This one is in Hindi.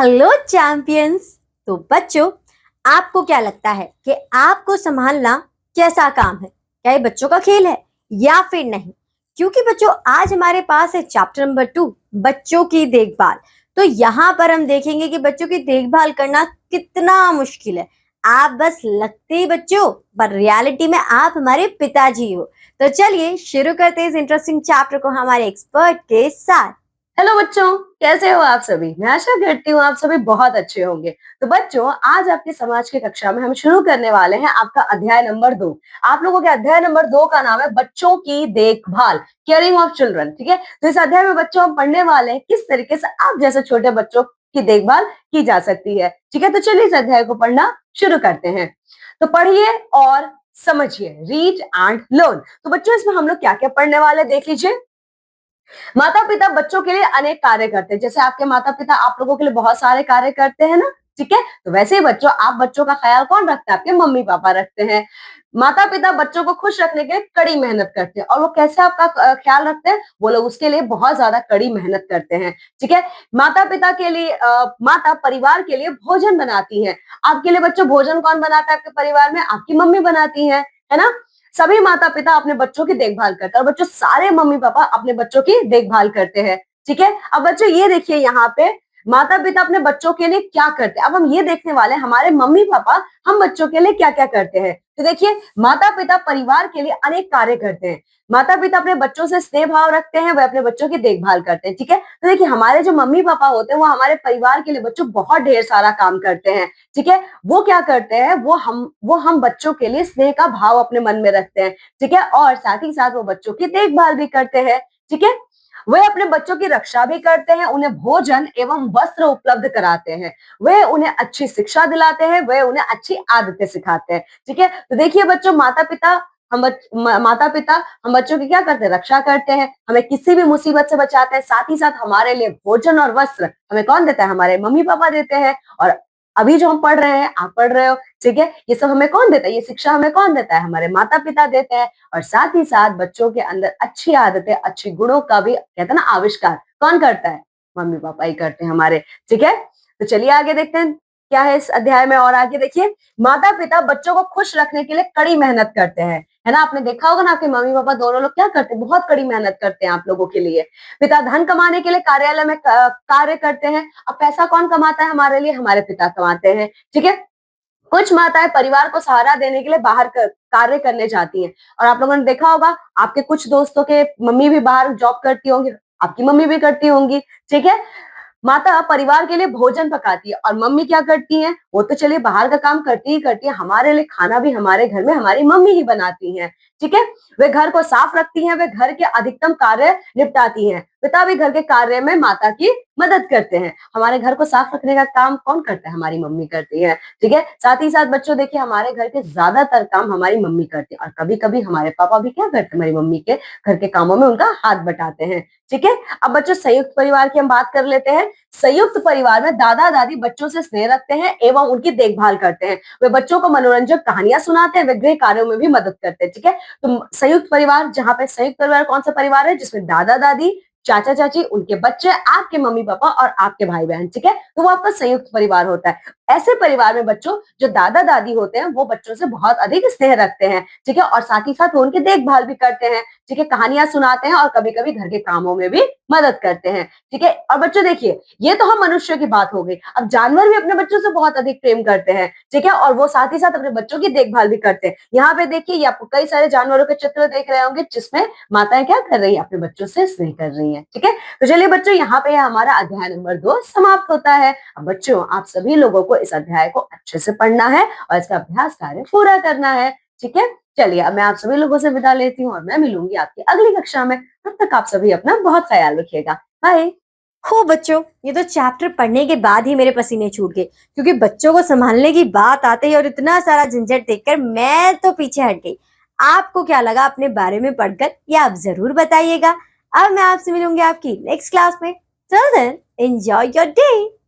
Hello champions. तो बच्चों, आपको क्या लगता है कि आपको संभालना कैसा काम है? क्या ये बच्चों का खेल है या फिर नहीं? क्योंकि बच्चों, आज हमारे पास है चैप्टर नंबर 2, बच्चों की देखभाल। तो यहाँ पर हम देखेंगे कि बच्चों की देखभाल करना कितना मुश्किल है। आप बस लगते ही बच्चों, पर रियलिटी में आप हमारे पिताजी हो। तो चलिए शुरू करते हैं इस इंटरेस्टिंग चैप्टर को हमारे एक्सपर्ट के साथ। हेलो बच्चों, कैसे हो आप सभी। मैं आशा करती हूँ आप सभी बहुत अच्छे होंगे। तो बच्चों, आज आपके समाज की कक्षा में हम शुरू करने वाले हैं आपका अध्याय नंबर 2। आप लोगों के अध्याय नंबर 2 का नाम है बच्चों की देखभाल, केयरिंग ऑफ चिल्ड्रन। ठीक है, तो इस अध्याय में बच्चों हम पढ़ने वाले हैं किस तरीके से आप जैसे छोटे बच्चों की देखभाल की जा सकती है। ठीक है, तो चलिए इस अध्याय को पढ़ना शुरू करते हैं। तो पढ़िए और समझिए, रीड एंड लर्न। तो बच्चों, इसमें हम लोग क्या क्या पढ़ने वाले देख लीजिए। माता पिता बच्चों के लिए अनेक कार्य करते हैं। जैसे आपके माता पिता आप लोगों के लिए बहुत सारे कार्य करते हैं ना, ठीक है। तो वैसे ही बच्चों, आप बच्चों का ख्याल कौन रखता है? आपके मम्मी पापा रखते हैं। माता पिता बच्चों को खुश रखने के लिए कड़ी मेहनत करते हैं। और वो कैसे आपका ख्याल रखते हैं? वो लोग उसके लिए बहुत ज्यादा कड़ी मेहनत करते हैं। ठीक है, माता पिता के लिए माता परिवार के लिए भोजन बनाती है। आपके लिए बच्चों भोजन कौन बनाता है? आपके परिवार में आपकी मम्मी बनाती है ना। सभी माता पिता अपने बच्चों की देखभाल करते हैं और बच्चों सारे मम्मी पापा अपने बच्चों की देखभाल करते हैं। ठीक है, अब बच्चों ये देखिए, यहाँ पे माता पिता अपने बच्चों के लिए क्या करते हैं। अब हम ये देखने वाले हैं हमारे मम्मी पापा हम बच्चों के लिए क्या क्या करते हैं। तो देखिए, माता पिता परिवार के लिए अनेक कार्य करते हैं। माता पिता अपने बच्चों से स्नेह भाव रखते हैं, वह अपने बच्चों की देखभाल करते हैं। ठीक है, तो देखिए हमारे जो मम्मी पापा होते हैं वो हमारे परिवार के लिए बच्चों बहुत ढेर सारा काम करते हैं। ठीक है, वो क्या करते हैं, वो हम बच्चों के लिए स्नेह का भाव अपने मन में रखते हैं। ठीक है, और साथ ही साथ वो बच्चों की देखभाल भी करते हैं। ठीक है, वे अपने बच्चों की रक्षा भी करते हैं, उन्हें भोजन एवं वस्त्र उपलब्ध कराते हैं। वे उन्हें अच्छी शिक्षा दिलाते हैं, वे उन्हें अच्छी आदतें सिखाते हैं। ठीक है, तो देखिए बच्चों, माता पिता हम बच्चों की क्या करते हैं? रक्षा करते हैं, हमें किसी भी मुसीबत से बचाते हैं। साथ ही साथ हमारे लिए भोजन और वस्त्र हमें कौन देता है? हमारे मम्मी पापा देते हैं। और अभी जो हम पढ़ रहे हैं, आप पढ़ रहे हो, ठीक है, ये सब हमें कौन देता है? ये शिक्षा हमें कौन देता है? हमारे माता पिता देते हैं। और साथ ही साथ बच्चों के अंदर अच्छी आदतें, अच्छे गुणों का भी कहते हैं ना आविष्कार कौन करता है? मम्मी पापा ही करते हैं हमारे। ठीक है, तो चलिए आगे देखते हैं क्या है इस अध्याय में। और आगे देखिए, माता पिता बच्चों को खुश रखने के लिए कड़ी मेहनत करते हैं। है ना, आपने देखा होगा ना, आपके मम्मी पापा दोनों लोग क्या करते हैं? बहुत कड़ी मेहनत करते हैं आप लोगों के लिए। पिता धन कमाने के लिए कार्यालय में कार्य करते हैं। अब पैसा कौन कमाता है हमारे लिए? हमारे पिता कमाते हैं। ठीक है, कुछ माताएं परिवार को सहारा देने के लिए बाहर कार्य करने जाती हैं। और आप लोगों ने देखा होगा, आपके कुछ दोस्तों के मम्मी भी बाहर जॉब करती होंगी, आपकी मम्मी भी करती होंगी। ठीक है, माता परिवार के लिए भोजन पकाती है और मम्मी क्या करती हैं? वो तो चलिए बाहर का काम करती ही करती है, हमारे लिए खाना भी हमारे घर में हमारी मम्मी ही बनाती हैं। ठीक है, वे घर को साफ रखती हैं, वे घर के अधिकतम कार्य निपटाती हैं। पिता भी घर के कार्य में माता की मदद करते हैं। हमारे घर को साफ रखने का काम कौन करता है? हमारी मम्मी करती है। ठीक है, साथ ही साथ बच्चों देखिए, हमारे घर के ज्यादातर काम हमारी मम्मी करती है और कभी कभी हमारे पापा भी क्या करते हैं? हमारी मम्मी के घर के कामों में उनका हाथ बटाते हैं। ठीक है, अब बच्चों संयुक्त परिवार की हम बात कर लेते हैं। संयुक्त परिवार में दादा दादी बच्चों से स्नेह रखते हैं एवं उनकी देखभाल करते हैं। वे बच्चों को मनोरंजक कहानियां सुनाते हैं, वे गृह कार्यों में भी मदद करते हैं। ठीक है, तो संयुक्त परिवार, जहां पे संयुक्त परिवार कौन सा परिवार है? जिसमें दादा दादी, चाचा चाची, उनके बच्चे, आपके मम्मी पापा और आपके भाई बहन। ठीक है, तो वो आपका संयुक्त परिवार होता है। ऐसे परिवार में बच्चों जो दादा दादी होते हैं वो बच्चों से बहुत अधिक स्नेह रखते हैं। ठीक है, और साथ ही साथ वो उनकी देखभाल भी करते हैं। ठीक है, कहानियां सुनाते हैं और कभी कभी घर के कामों में भी मदद करते हैं। ठीक है, और बच्चों देखिए, ये तो हम मनुष्य की बात हो गई। अब जानवर भी अपने बच्चों से बहुत अधिक प्रेम करते हैं। ठीक है, और वो साथ ही साथ अपने बच्चों की देखभाल भी करते हैं। यहाँ पे देखिए, ये आपको कई सारे जानवरों के चित्र देख रहे होंगे जिसमें माताएं क्या कर रही है? अपने बच्चों से स्नेह कर रही है। ठीक है, तो चलिए बच्चों, यहाँ पे हमारा अध्याय नंबर 2 समाप्त होता है। अब बच्चों, आप सभी लोगों को इस अध्याय को अच्छे से पढ़ना है और इसका अभ्यास कार्य पूरा करना है। ठीक है, चलिए अब मैं आप सभी लोगों से विदा लेती हूँ और मैं मिलूंगी आपकी अगली कक्षा में। तब तक आप सभी अपना बहुत ख्याल रखिएगा। बाय। हो बच्चों, ये तो चैप्टर पढ़ने के बाद ही मेरे पसीने छूट गए, क्योंकि बच्चों को संभालने की बात आते ही और इतना सारा झंझट देखकर मैं तो पीछे हट गई। आपको क्या लगा अपने बारे में पढ़कर, ये आप जरूर बताइएगा। अब मैं आपसे मिलूंगी आपकी नेक्स्ट क्लास में। Till then, enjoy your day.